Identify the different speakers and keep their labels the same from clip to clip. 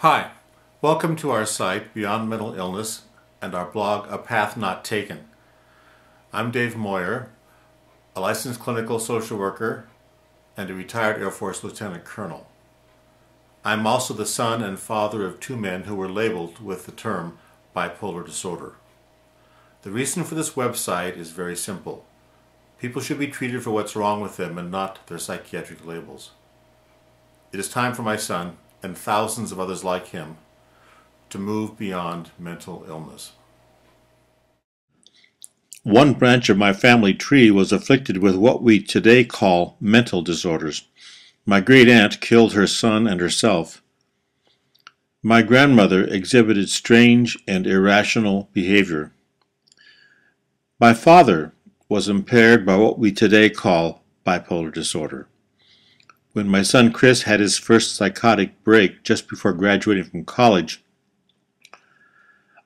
Speaker 1: Hi, welcome to our site Beyond Mental Illness and our blog A Path Not Taken. I'm Dave Moyer, a licensed clinical social worker and a retired Air Force Lieutenant Colonel. I'm also the son and father of two men who were labeled with the term bipolar disorder. The reason for this website is very simple. People should be treated for what's wrong with them and not their psychiatric labels. It is time for my son and thousands of others like him to move beyond mental illness.
Speaker 2: One branch of my family tree was afflicted with what we today call mental disorders. My great-aunt killed her son and herself. My grandmother exhibited strange and irrational behavior. My father was impaired by what we today call bipolar disorder. When my son Chris had his first psychotic break just before graduating from college,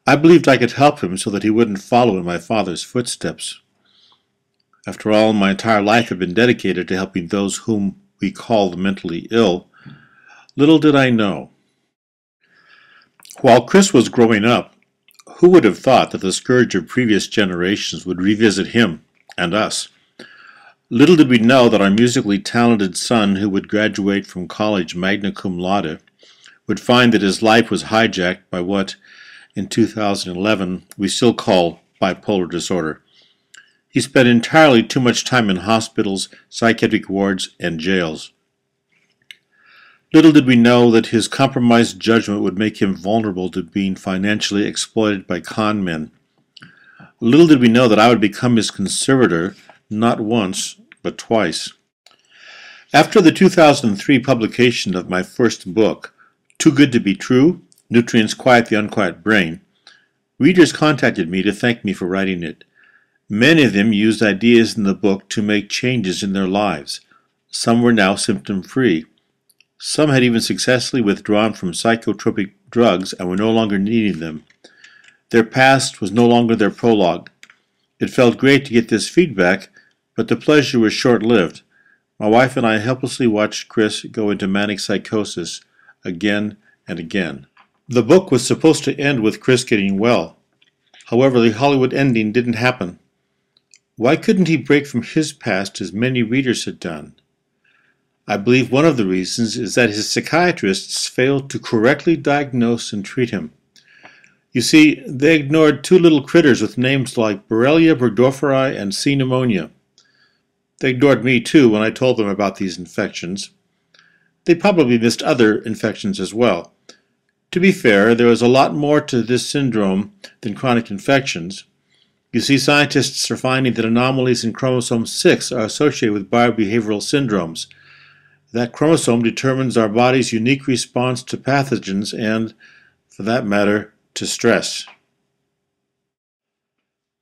Speaker 2: I believed I could help him so that he wouldn't follow in my father's footsteps. After all, my entire life had been dedicated to helping those whom we call the mentally ill. Little did I know. While Chris was growing up, who would have thought that the scourge of previous generations would revisit him and us? Little did we know that our musically talented son, who would graduate from college magna cum laude, would find that his life was hijacked by what, in 2011, we still call bipolar disorder. He spent entirely too much time in hospitals, psychiatric wards, and jails. Little did we know that his compromised judgment would make him vulnerable to being financially exploited by con men. Little did we know that I would become his conservator, not once, but twice. After the 2003 publication of my first book, Too Good to Be True, Nutrients Quiet the Unquiet Brain, readers contacted me to thank me for writing it. Many of them used ideas in the book to make changes in their lives. Some were now symptom-free. Some had even successfully withdrawn from psychotropic drugs and were no longer needing them. Their past was no longer their prologue. It felt great to get this feedback, but the pleasure was short-lived. My wife and I helplessly watched Chris go into manic psychosis again and again. The book was supposed to end with Chris getting well. However, the Hollywood ending didn't happen. Why couldn't he break from his past as many readers had done? I believe one of the reasons is that his psychiatrists failed to correctly diagnose and treat him. You see, they ignored two little critters with names like Borrelia burgdorferi and C. pneumonia. They ignored me too when I told them about these infections. They probably missed other infections as well. To be fair, there is a lot more to this syndrome than chronic infections. You see, scientists are finding that anomalies in chromosome 6 are associated with biobehavioral syndromes. That chromosome determines our body's unique response to pathogens and, for that matter, to stress.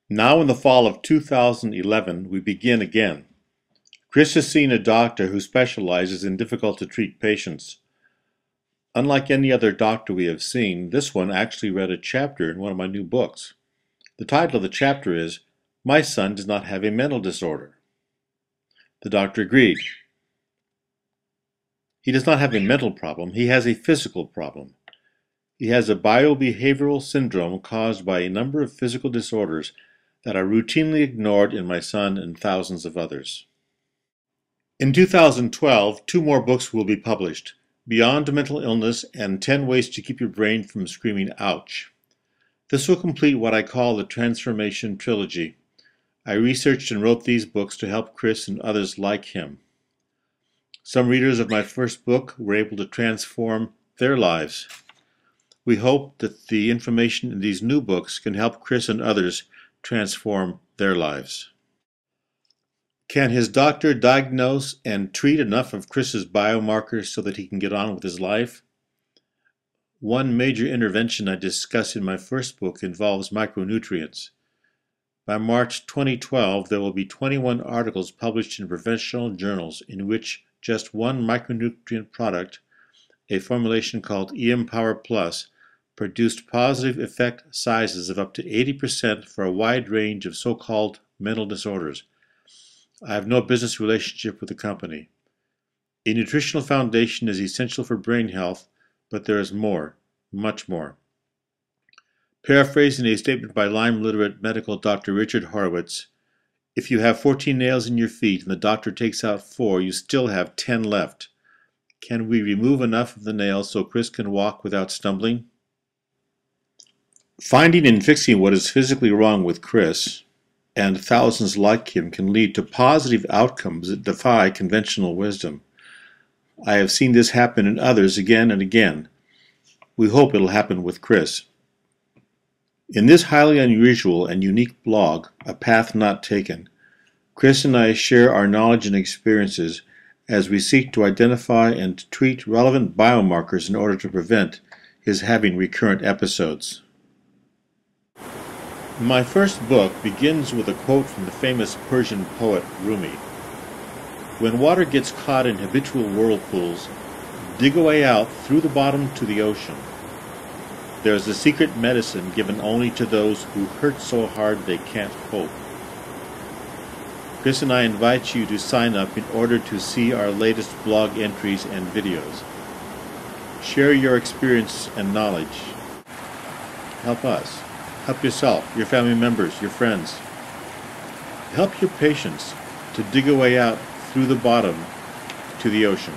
Speaker 2: Now in the fall of 2011, we begin again. Chris has seen a doctor who specializes in difficult-to-treat patients. Unlike any other doctor we have seen, this one actually read a chapter in one of my new books. The title of the chapter is, My Son Does Not Have a Mental Disorder. The doctor agreed. He does not have a mental problem, he has a physical problem. He has a biobehavioral syndrome caused by a number of physical disorders that are routinely ignored in my son and thousands of others. In 2012, two more books will be published, Beyond Mental Illness and 10 Ways to Keep Your Brain from Screaming Ouch. This will complete what I call the Transformation Trilogy. I researched and wrote these books to help Chris and others like him. Some readers of my first book were able to transform their lives. We hope that the information in these new books can help Chris and others transform their lives. Can his doctor diagnose and treat enough of Chris's biomarkers so that he can get on with his life? One major intervention I discuss in my first book involves micronutrients. By March 2012, there will be 21 articles published in professional journals in which just one micronutrient product, a formulation called EM-Power Plus, produced positive effect sizes of up to 80% for a wide range of so-called mental disorders. I have no business relationship with the company. A nutritional foundation is essential for brain health, but there is more. much more. Paraphrasing a statement by Lyme literate medical Dr. Richard Horowitz, if you have 14 nails in your feet and the doctor takes out 4, you still have 10 left. Can we remove enough of the nails so Chris can walk without stumbling? Finding and fixing what is physically wrong with Chris and thousands like him can lead to positive outcomes that defy conventional wisdom. I have seen this happen in others again and again. We hope it'll happen with Chris. In this highly unusual and unique blog, A Path Not Taken, Chris and I share our knowledge and experiences as we seek to identify and treat relevant biomarkers in order to prevent his having recurrent episodes. My first book begins with a quote from the famous Persian poet Rumi. When water gets caught in habitual whirlpools, dig a way out through the bottom to the ocean. There is a secret medicine given only to those who hurt so hard they can't hope. Chris and I invite you to sign up in order to see our latest blog entries and videos. Share your experience and knowledge. Help us. Help yourself, your family members, your friends. Help your patients to dig a way out through the bottom to the ocean.